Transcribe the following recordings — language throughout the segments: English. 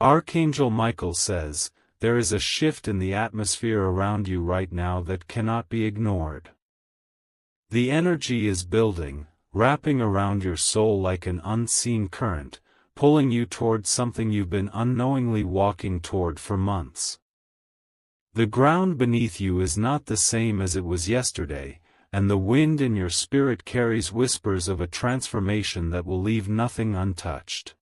Archangel Michael says, there is a shift in the atmosphere around you right now that cannot be ignored. The energy is building, wrapping around your soul like an unseen current, pulling you toward something you've been unknowingly walking toward for months. The ground beneath you is not the same as it was yesterday, and the wind in your spirit carries whispers of a transformation that will leave nothing untouched.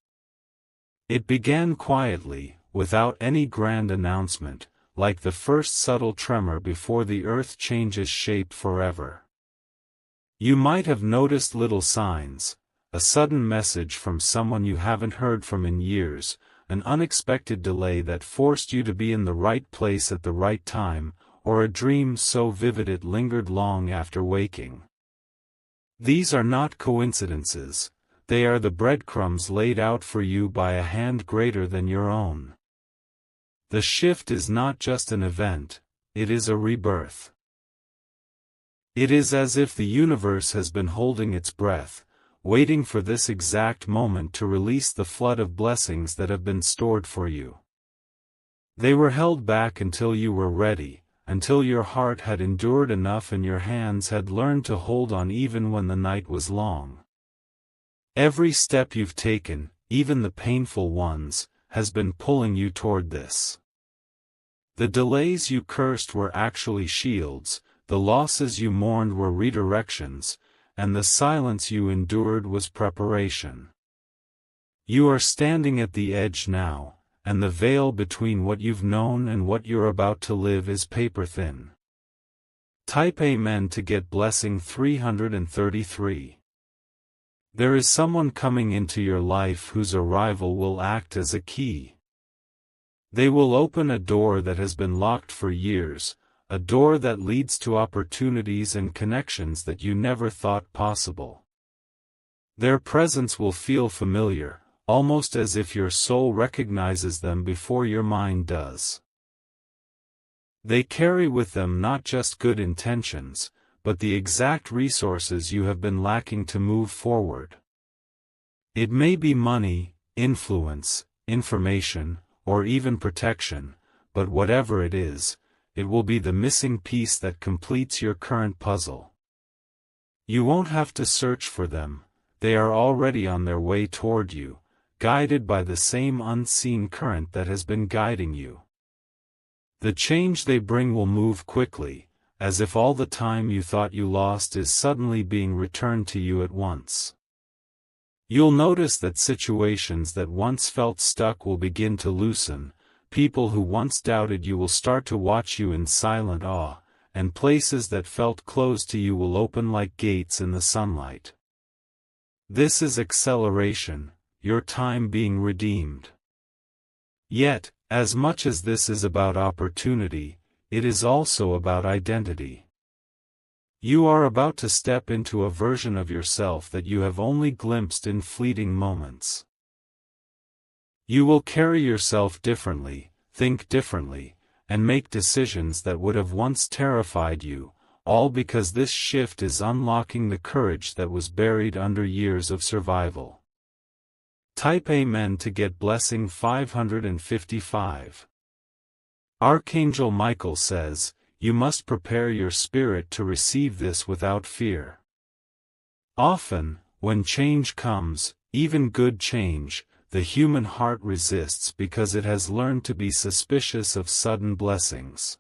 It began quietly, without any grand announcement, like the first subtle tremor before the earth changes shape forever. You might have noticed little signs, a sudden message from someone you haven't heard from in years, an unexpected delay that forced you to be in the right place at the right time, or a dream so vivid it lingered long after waking. These are not coincidences, they are the breadcrumbs laid out for you by a hand greater than your own. The shift is not just an event, it is a rebirth. It is as if the universe has been holding its breath, waiting for this exact moment to release the flood of blessings that have been stored for you. They were held back until you were ready, until your heart had endured enough and your hands had learned to hold on even when the night was long. Every step you've taken, even the painful ones, has been pulling you toward this. The delays you cursed were actually shields, the losses you mourned were redirections, and the silence you endured was preparation. You are standing at the edge now, and the veil between what you've known and what you're about to live is paper thin. Type Amen to get blessing 333. There is someone coming into your life whose arrival will act as a key. They will open a door that has been locked for years, a door that leads to opportunities and connections that you never thought possible. Their presence will feel familiar, almost as if your soul recognizes them before your mind does. They carry with them not just good intentions, but the exact resources you have been lacking to move forward. It may be money, influence, information, or even protection, but whatever it is, it will be the missing piece that completes your current puzzle. You won't have to search for them, they are already on their way toward you, guided by the same unseen current that has been guiding you. The change they bring will move quickly, as if all the time you thought you lost is suddenly being returned to you at once. You'll notice that situations that once felt stuck will begin to loosen, people who once doubted you will start to watch you in silent awe, and places that felt closed to you will open like gates in the sunlight. This is acceleration, your time being redeemed. Yet, as much as this is about opportunity, it is also about identity. You are about to step into a version of yourself that you have only glimpsed in fleeting moments. You will carry yourself differently, think differently, and make decisions that would have once terrified you, all because this shift is unlocking the courage that was buried under years of survival. Type Amen to get blessing 555. Archangel Michael says, you must prepare your spirit to receive this without fear. Often, when change comes, even good change, the human heart resists because it has learned to be suspicious of sudden blessings.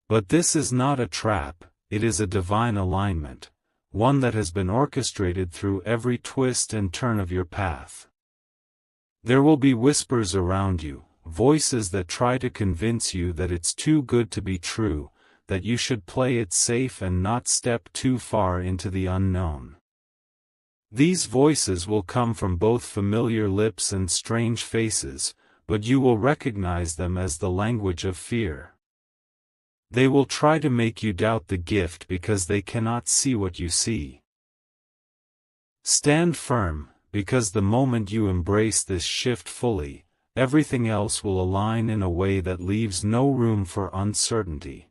But this is not a trap, it is a divine alignment, one that has been orchestrated through every twist and turn of your path. There will be whispers around you, voices that try to convince you that it's too good to be true, that you should play it safe and not step too far into the unknown. These voices will come from both familiar lips and strange faces, but you will recognize them as the language of fear. They will try to make you doubt the gift because they cannot see what you see. Stand firm, because the moment you embrace this shift fully, everything else will align in a way that leaves no room for uncertainty.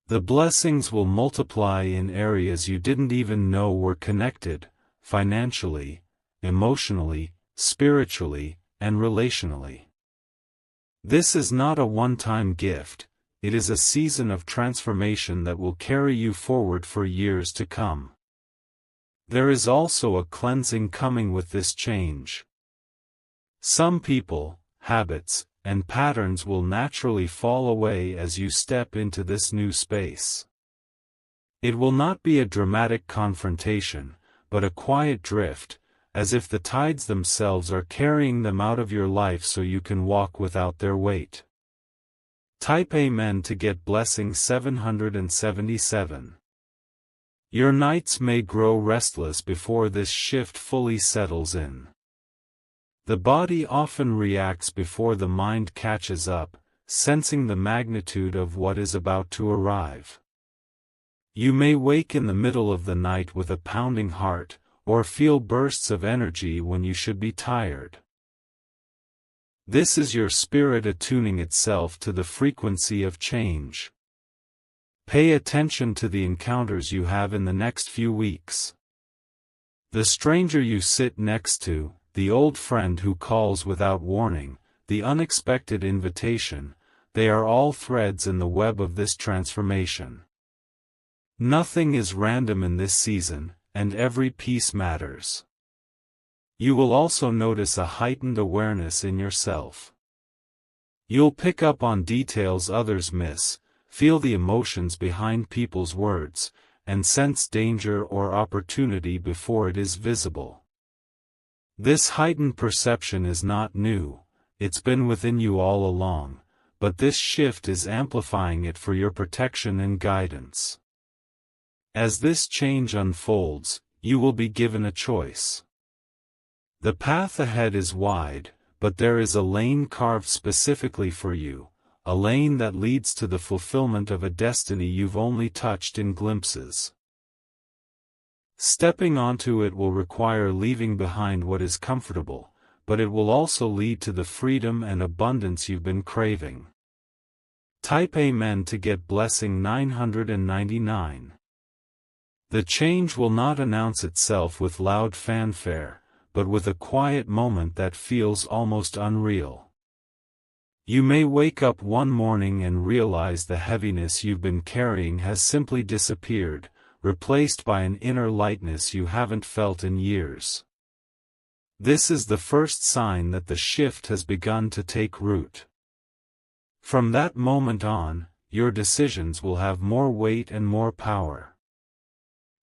The blessings will multiply in areas you didn't even know were connected, financially, emotionally, spiritually, and relationally. This is not a one-time gift, it is a season of transformation that will carry you forward for years to come. There is also a cleansing coming with this change. Some people, habits, and patterns will naturally fall away as you step into this new space. It will not be a dramatic confrontation, but a quiet drift, as if the tides themselves are carrying them out of your life so you can walk without their weight. Type Amen to get blessing 777. Your nights may grow restless before this shift fully settles in. The body often reacts before the mind catches up, sensing the magnitude of what is about to arrive. You may wake in the middle of the night with a pounding heart, or feel bursts of energy when you should be tired. This is your spirit attuning itself to the frequency of change. Pay attention to the encounters you have in the next few weeks. The stranger you sit next to, the old friend who calls without warning, the unexpected invitation, they are all threads in the web of this transformation. Nothing is random in this season, and every piece matters. You will also notice a heightened awareness in yourself. You'll pick up on details others miss, feel the emotions behind people's words, and sense danger or opportunity before it is visible. This heightened perception is not new, it's been within you all along, but this shift is amplifying it for your protection and guidance. As this change unfolds, you will be given a choice. The path ahead is wide, but there is a lane carved specifically for you, a lane that leads to the fulfillment of a destiny you've only touched in glimpses. Stepping onto it will require leaving behind what is comfortable, but it will also lead to the freedom and abundance you've been craving. Type Amen to get blessing 999. The change will not announce itself with loud fanfare, but with a quiet moment that feels almost unreal. You may wake up one morning and realize the heaviness you've been carrying has simply disappeared, replaced by an inner lightness you haven't felt in years. This is the first sign that the shift has begun to take root. From that moment on, your decisions will have more weight and more power.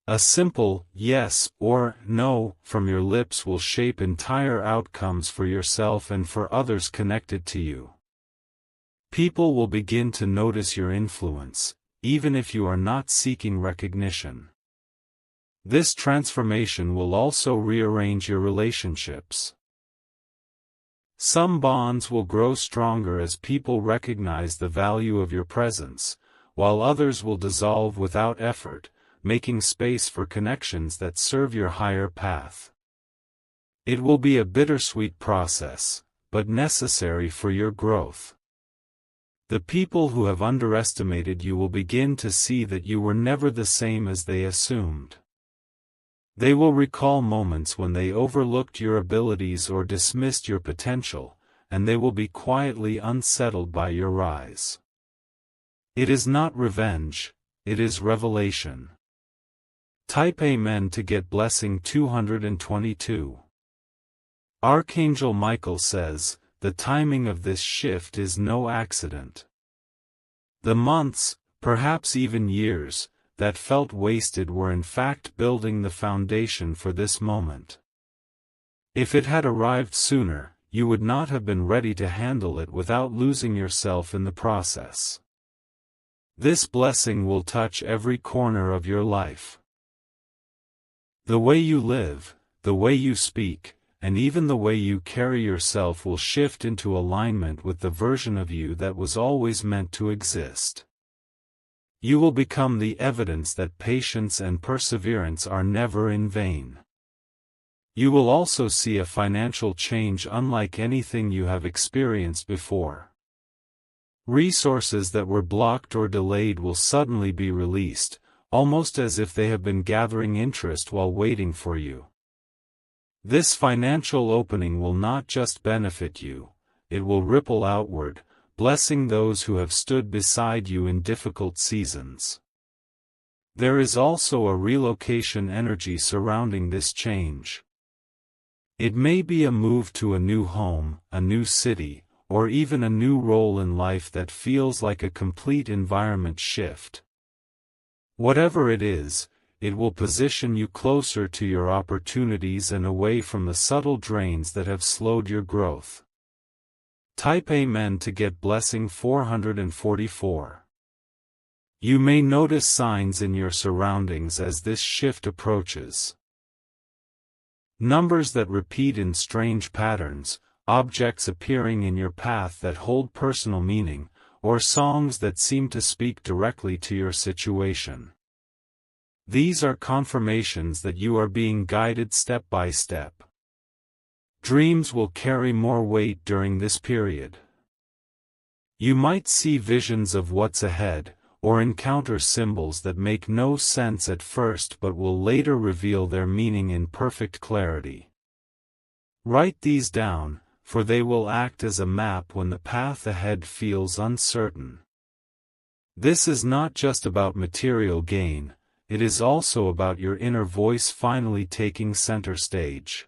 A simple yes or no from your lips will shape entire outcomes for yourself and for others connected to you. People will begin to notice your influence, even if you are not seeking recognition. This transformation will also rearrange your relationships. Some bonds will grow stronger as people recognize the value of your presence, while others will dissolve without effort, making space for connections that serve your higher path. It will be a bittersweet process, but necessary for your growth. The people who have underestimated you will begin to see that you were never the same as they assumed. They will recall moments when they overlooked your abilities or dismissed your potential, and they will be quietly unsettled by your rise. It is not revenge, it is revelation. Type Amen to get blessing 222. Archangel Michael says, the timing of this shift is no accident. The months, perhaps even years, that felt wasted were in fact building the foundation for this moment. If it had arrived sooner, you would not have been ready to handle it without losing yourself in the process. This blessing will touch every corner of your life. The way you live, the way you speak, and even the way you carry yourself will shift into alignment with the version of you that was always meant to exist. You will become the evidence that patience and perseverance are never in vain. You will also see a financial change unlike anything you have experienced before. Resources that were blocked or delayed will suddenly be released, almost as if they have been gathering interest while waiting for you. This financial opening will not just benefit you, it will ripple outward, blessing those who have stood beside you in difficult seasons. There is also a relocation energy surrounding this change. It may be a move to a new home, a new city, or even a new role in life that feels like a complete environment shift. Whatever it is, it will position you closer to your opportunities and away from the subtle drains that have slowed your growth. Type Amen to get blessing 444. You may notice signs in your surroundings as this shift approaches. Numbers that repeat in strange patterns, objects appearing in your path that hold personal meaning, or songs that seem to speak directly to your situation. These are confirmations that you are being guided step by step. Dreams will carry more weight during this period. You might see visions of what's ahead, or encounter symbols that make no sense at first but will later reveal their meaning in perfect clarity. Write these down, for they will act as a map when the path ahead feels uncertain. This is not just about material gain, it is also about your inner voice finally taking center stage.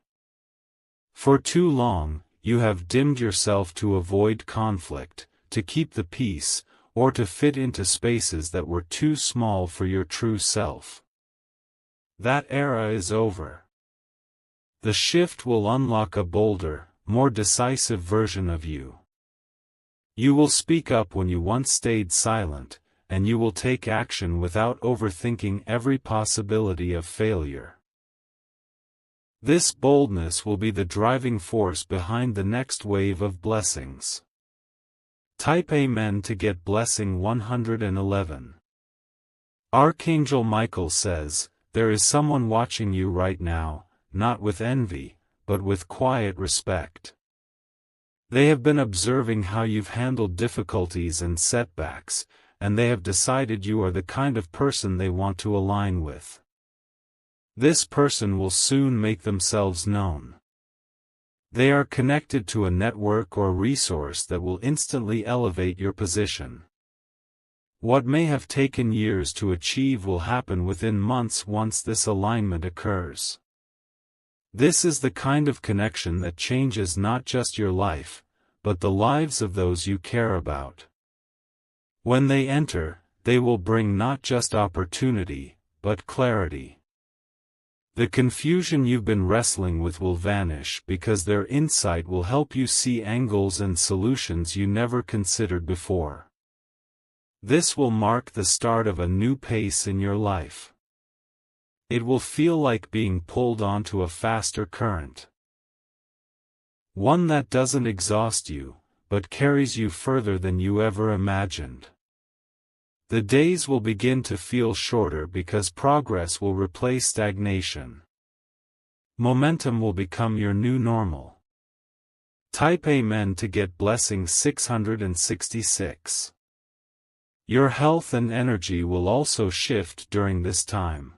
For too long, you have dimmed yourself to avoid conflict, to keep the peace, or to fit into spaces that were too small for your true self. That era is over. The shift will unlock a bolder, more decisive version of you. You will speak up when you once stayed silent, and you will take action without overthinking every possibility of failure. This boldness will be the driving force behind the next wave of blessings. Type Amen to get blessing 111. Archangel Michael says, there is someone watching you right now, not with envy, but with quiet respect. They have been observing how you've handled difficulties and setbacks, and they have decided you are the kind of person they want to align with. This person will soon make themselves known. They are connected to a network or resource that will instantly elevate your position. What may have taken years to achieve will happen within months once this alignment occurs. This is the kind of connection that changes not just your life, but the lives of those you care about. When they enter, they will bring not just opportunity, but clarity. The confusion you've been wrestling with will vanish because their insight will help you see angles and solutions you never considered before. This will mark the start of a new pace in your life. It will feel like being pulled onto a faster current. One that doesn't exhaust you, but carries you further than you ever imagined. The days will begin to feel shorter because progress will replace stagnation. Momentum will become your new normal. Type Amen to get blessing 666. Your health and energy will also shift during this time.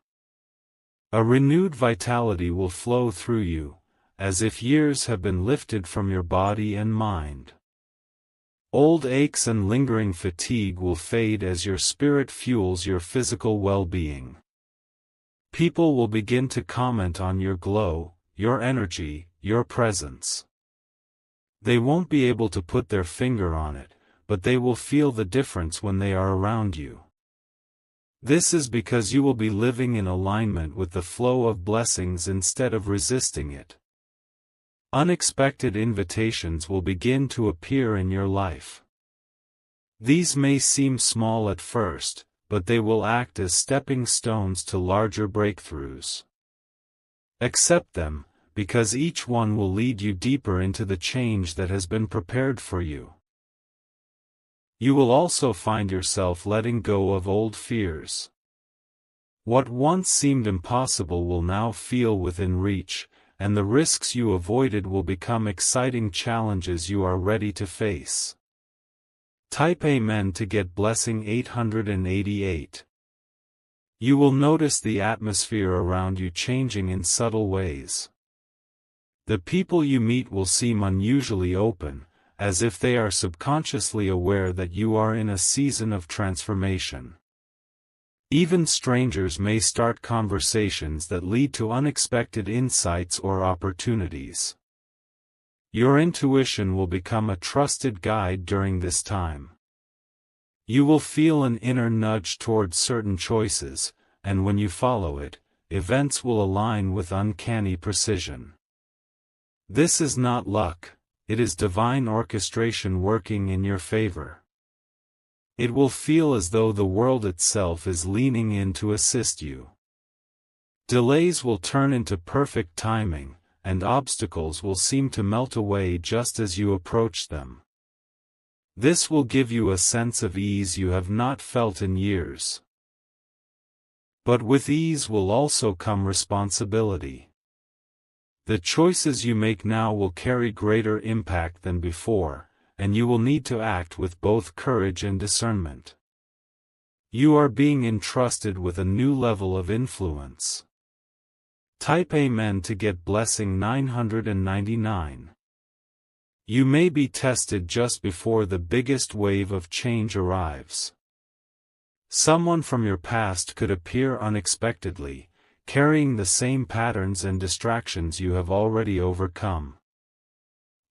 A renewed vitality will flow through you, as if years have been lifted from your body and mind. Old aches and lingering fatigue will fade as your spirit fuels your physical well-being. People will begin to comment on your glow, your energy, your presence. They won't be able to put their finger on it, but they will feel the difference when they are around you. This is because you will be living in alignment with the flow of blessings instead of resisting it. Unexpected invitations will begin to appear in your life. These may seem small at first, but they will act as stepping stones to larger breakthroughs. Accept them, because each one will lead you deeper into the change that has been prepared for you. You will also find yourself letting go of old fears. What once seemed impossible will now feel within reach, and the risks you avoided will become exciting challenges you are ready to face. Type Amen to get blessing 888. You will notice the atmosphere around you changing in subtle ways. The people you meet will seem unusually open, as if they are subconsciously aware that you are in a season of transformation. Even strangers may start conversations that lead to unexpected insights or opportunities. Your intuition will become a trusted guide during this time. You will feel an inner nudge towards certain choices, and when you follow it, events will align with uncanny precision. This is not luck, it is divine orchestration working in your favor. It will feel as though the world itself is leaning in to assist you. Delays will turn into perfect timing, and obstacles will seem to melt away just as you approach them. This will give you a sense of ease you have not felt in years. But with ease will also come responsibility. The choices you make now will carry greater impact than before, and you will need to act with both courage and discernment. You are being entrusted with a new level of influence. Type Amen to get blessing 999. You may be tested just before the biggest wave of change arrives. Someone from your past could appear unexpectedly, carrying the same patterns and distractions you have already overcome.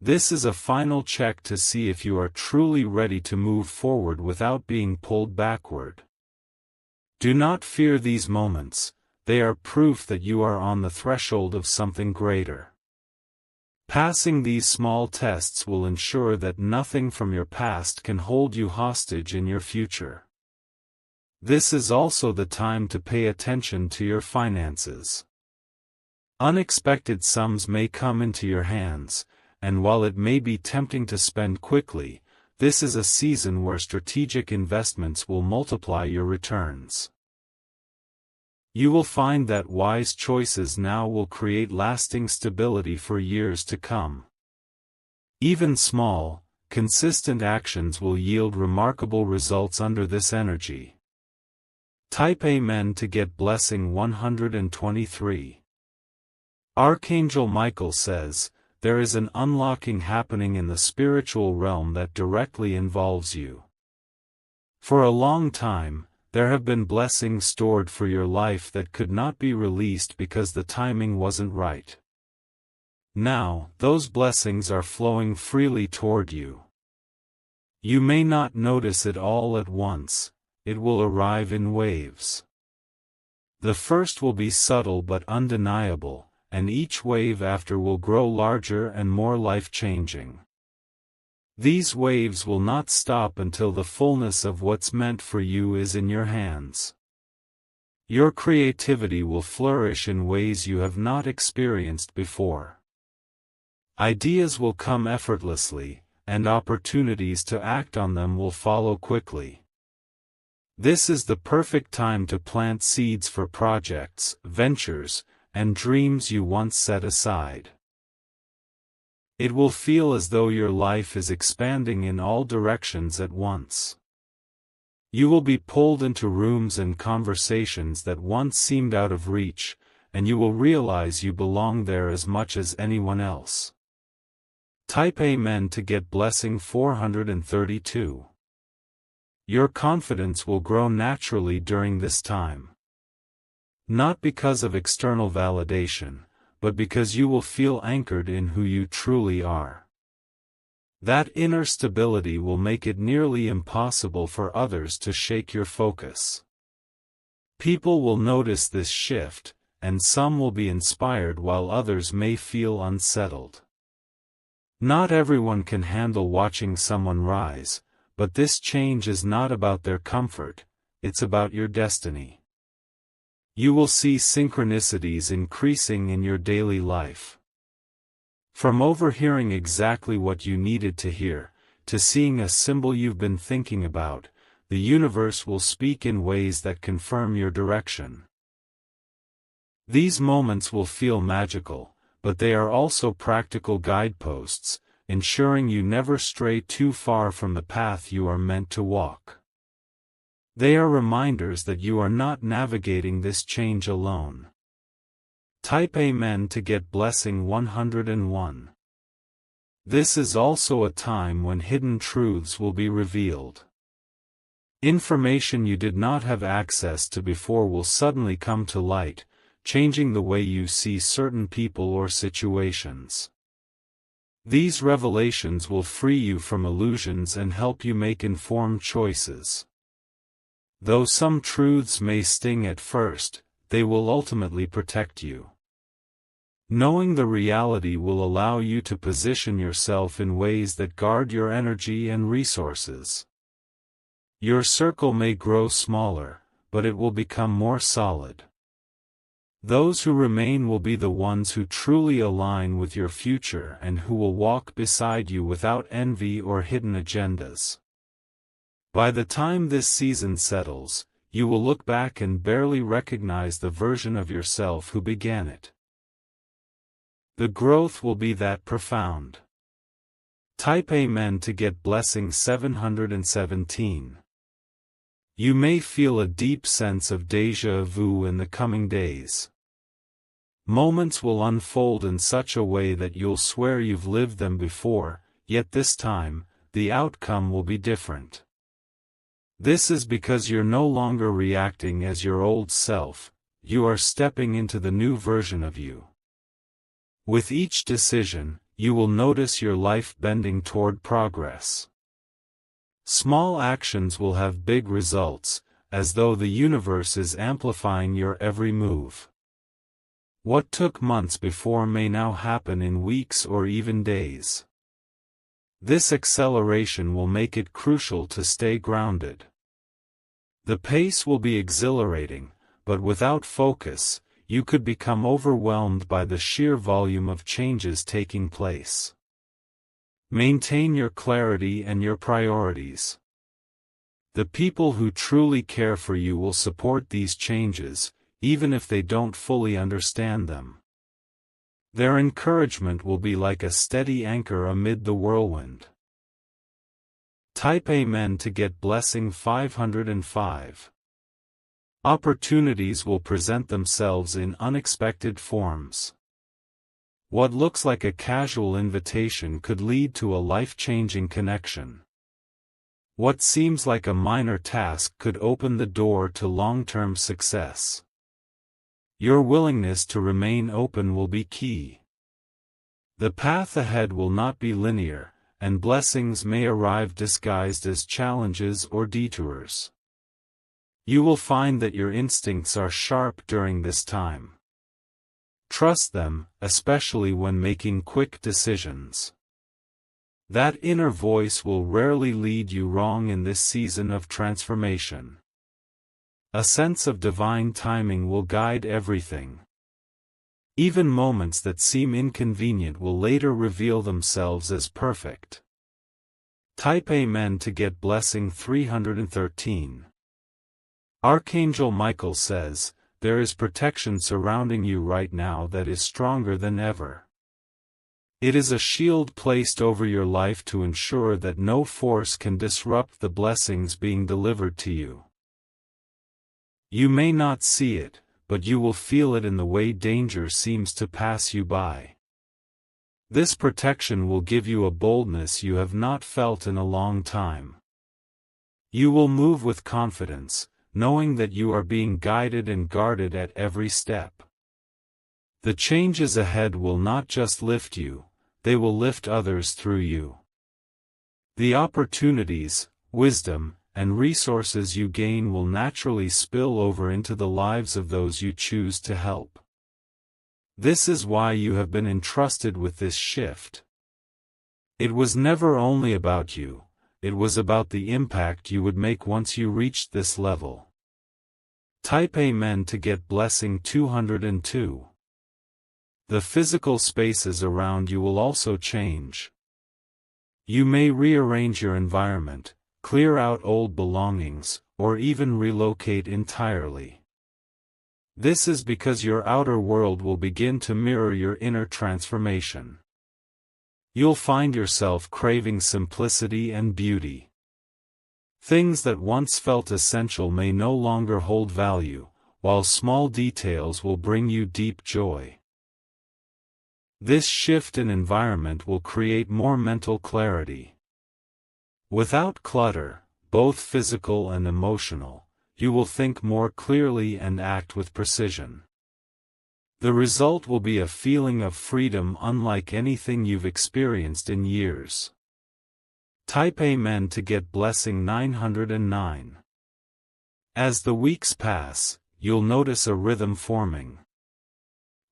This is a final check to see if you are truly ready to move forward without being pulled backward. Do not fear these moments, they are proof that you are on the threshold of something greater. Passing these small tests will ensure that nothing from your past can hold you hostage in your future. This is also the time to pay attention to your finances. Unexpected sums may come into your hands, and while it may be tempting to spend quickly, this is a season where strategic investments will multiply your returns. You will find that wise choices now will create lasting stability for years to come. Even small, consistent actions will yield remarkable results under this energy. Type Amen to get blessing 123. Archangel Michael says, there is an unlocking happening in the spiritual realm that directly involves you. For a long time, there have been blessings stored for your life that could not be released because the timing wasn't right. Now, those blessings are flowing freely toward you. You may not notice it all at once. It will arrive in waves. The first will be subtle but undeniable, and each wave after will grow larger and more life-changing. These waves will not stop until the fullness of what's meant for you is in your hands. Your creativity will flourish in ways you have not experienced before. Ideas will come effortlessly, and opportunities to act on them will follow quickly. This is the perfect time to plant seeds for projects, ventures, and dreams you once set aside. It will feel as though your life is expanding in all directions at once. You will be pulled into rooms and conversations that once seemed out of reach, and you will realize you belong there as much as anyone else. Type Amen to get blessing 432. Your confidence will grow naturally during this time. Not because of external validation, but because you will feel anchored in who you truly are. That inner stability will make it nearly impossible for others to shake your focus. People will notice this shift, and some will be inspired while others may feel unsettled. Not everyone can handle watching someone rise, but this change is not about their comfort, it's about your destiny. You will see synchronicities increasing in your daily life. From overhearing exactly what you needed to hear, to seeing a symbol you've been thinking about, the universe will speak in ways that confirm your direction. These moments will feel magical, but they are also practical guideposts, ensuring you never stray too far from the path you are meant to walk. They are reminders that you are not navigating this change alone. Type Amen to get blessing 101. This is also a time when hidden truths will be revealed. Information you did not have access to before will suddenly come to light, changing the way you see certain people or situations. These revelations will free you from illusions and help you make informed choices. Though some truths may sting at first, they will ultimately protect you. Knowing the reality will allow you to position yourself in ways that guard your energy and resources. Your circle may grow smaller, but it will become more solid. Those who remain will be the ones who truly align with your future and who will walk beside you without envy or hidden agendas. By the time this season settles, you will look back and barely recognize the version of yourself who began it. The growth will be that profound. Type Amen to get blessing 717. You may feel a deep sense of déjà vu in the coming days. Moments will unfold in such a way that you'll swear you've lived them before, yet this time, the outcome will be different. This is because you're no longer reacting as your old self, you are stepping into the new version of you. With each decision, you will notice your life bending toward progress. Small actions will have big results, as though the universe is amplifying your every move. What took months before may now happen in weeks or even days. This acceleration will make it crucial to stay grounded. The pace will be exhilarating, but without focus, you could become overwhelmed by the sheer volume of changes taking place. Maintain your clarity and your priorities. The people who truly care for you will support these changes, even if they don't fully understand them. Their encouragement will be like a steady anchor amid the whirlwind. Type Amen to get blessing 505. Opportunities will present themselves in unexpected forms. What looks like a casual invitation could lead to a life-changing connection. What seems like a minor task could open the door to long-term success. Your willingness to remain open will be key. The path ahead will not be linear, and blessings may arrive disguised as challenges or detours. You will find that your instincts are sharp during this time. Trust them, especially when making quick decisions. That inner voice will rarely lead you wrong in this season of transformation. A sense of divine timing will guide everything. Even moments that seem inconvenient will later reveal themselves as perfect. Type Amen to get blessing 313. Archangel Michael says, there is protection surrounding you right now that is stronger than ever. It is a shield placed over your life to ensure that no force can disrupt the blessings being delivered to you. You may not see it, but you will feel it in the way danger seems to pass you by. This protection will give you a boldness you have not felt in a long time. You will move with confidence, knowing that you are being guided and guarded at every step. The changes ahead will not just lift you, they will lift others through you. The opportunities, wisdom, and resources you gain will naturally spill over into the lives of those you choose to help. This is why you have been entrusted with this shift. It was never only about you, it was about the impact you would make once you reached this level. Type Amen to get blessing 202. The physical spaces around you will also change. You may rearrange your environment, clear out old belongings, or even relocate entirely. This is because your outer world will begin to mirror your inner transformation. You'll find yourself craving simplicity and beauty. Things that once felt essential may no longer hold value, while small details will bring you deep joy. This shift in environment will create more mental clarity. Without clutter, both physical and emotional, you will think more clearly and act with precision. The result will be a feeling of freedom unlike anything you've experienced in years. Type Amen to get blessing 909. As the weeks pass, you'll notice a rhythm forming.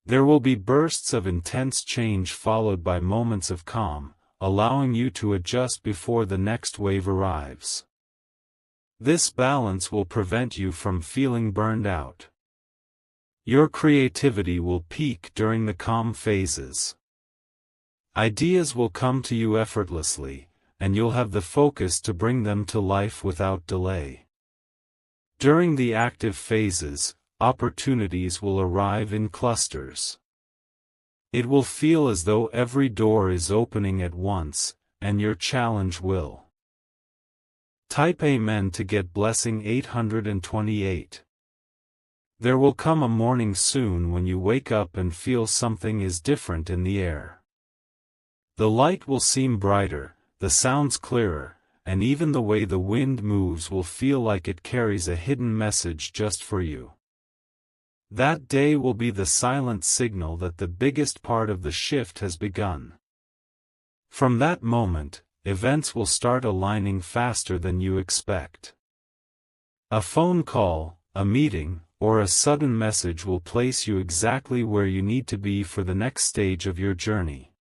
There will be bursts of intense change followed by moments of calm, allowing you to adjust before the next wave arrives. This balance will prevent you from feeling burned out. Your creativity will peak during the calm phases. Ideas will come to you effortlessly, and you'll have the focus to bring them to life without delay. During the active phases, opportunities will arrive in clusters. It will feel as though every door is opening at once, and your challenge will. Type Amen to get blessing 828. There will come a morning soon when you wake up and feel something is different in the air. The light will seem brighter, the sounds clearer, and even the way the wind moves will feel like it carries a hidden message just for you. That day will be the silent signal that the biggest part of the shift has begun. From that moment, events will start aligning faster than you expect. A phone call, a meeting, or a sudden message will place you exactly where you need to be for the next stage of your journey.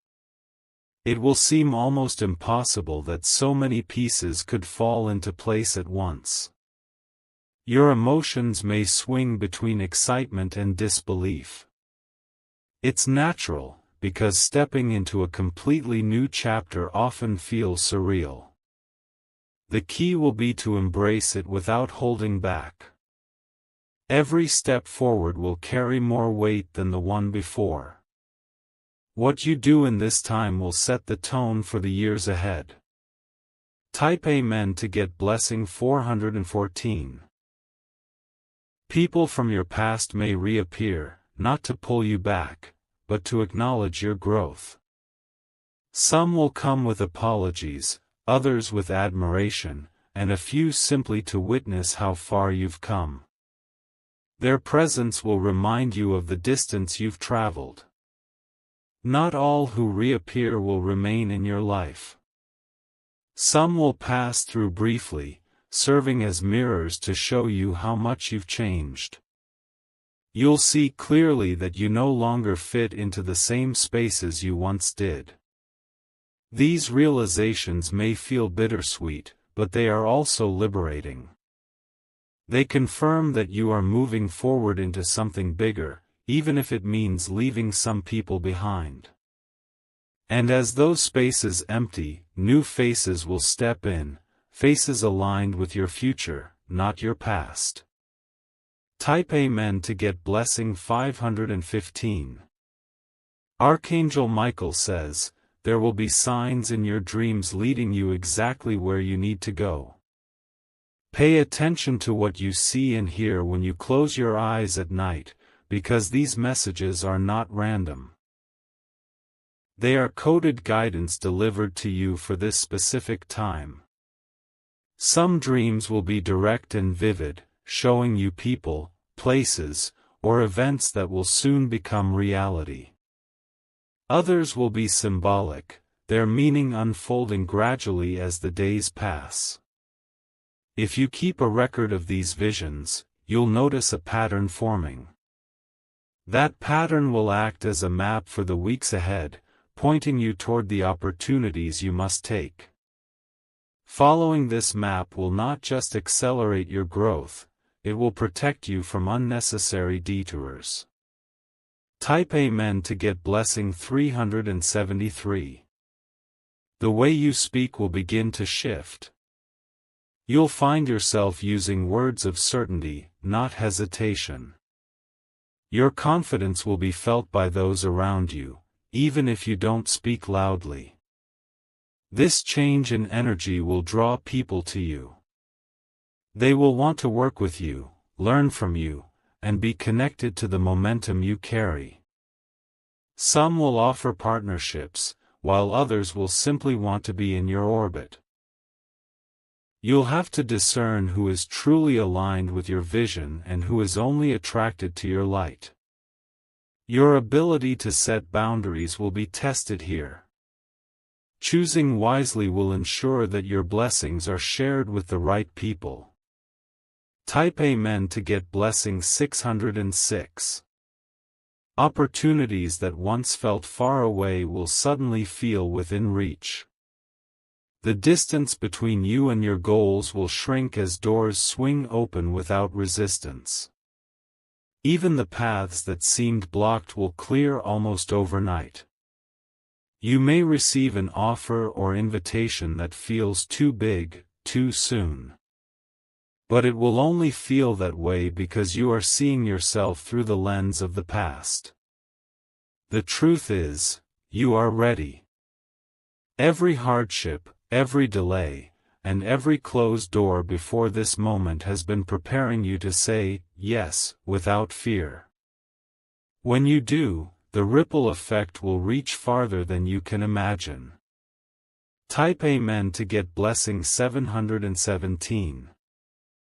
It will seem almost impossible that so many pieces could fall into place at once. Your emotions may swing between excitement and disbelief. It's natural, because stepping into a completely new chapter often feels surreal. The key will be to embrace it without holding back. Every step forward will carry more weight than the one before. What you do in this time will set the tone for the years ahead. Type Amen to get blessing 414. People from your past may reappear, not to pull you back, but to acknowledge your growth. Some will come with apologies, others with admiration, and a few simply to witness how far you've come. Their presence will remind you of the distance you've traveled. Not all who reappear will remain in your life. Some will pass through briefly, serving as mirrors to show you how much you've changed. You'll see clearly that you no longer fit into the same spaces you once did. These realizations may feel bittersweet, but they are also liberating. They confirm that you are moving forward into something bigger, even if it means leaving some people behind. And as those spaces empty, new faces will step in, faces aligned with your future, not your past. Type Amen to get blessing 515. Archangel Michael says, there will be signs in your dreams leading you exactly where you need to go. Pay attention to what you see and hear when you close your eyes at night, because these messages are not random. They are coded guidance delivered to you for this specific time. Some dreams will be direct and vivid, showing you people, places, or events that will soon become reality. Others will be symbolic, their meaning unfolding gradually as the days pass. If you keep a record of these visions, you'll notice a pattern forming. That pattern will act as a map for the weeks ahead, pointing you toward the opportunities you must take. Following this map will not just accelerate your growth, it will protect you from unnecessary detours. Type Amen to get blessing 373. The way you speak will begin to shift. You'll find yourself using words of certainty, not hesitation. Your confidence will be felt by those around you, even if you don't speak loudly. This change in energy will draw people to you. They will want to work with you, learn from you, and be connected to the momentum you carry. Some will offer partnerships, while others will simply want to be in your orbit. You'll have to discern who is truly aligned with your vision and who is only attracted to your light. Your ability to set boundaries will be tested here. Choosing wisely will ensure that your blessings are shared with the right people. Type Amen to get blessing 606. Opportunities that once felt far away will suddenly feel within reach. The distance between you and your goals will shrink as doors swing open without resistance. Even the paths that seemed blocked will clear almost overnight. You may receive an offer or invitation that feels too big, too soon. But it will only feel that way because you are seeing yourself through the lens of the past. The truth is, you are ready. Every hardship, every delay, and every closed door before this moment has been preparing you to say yes without fear. When you do, the ripple effect will reach farther than you can imagine. Type Amen to get blessing 717.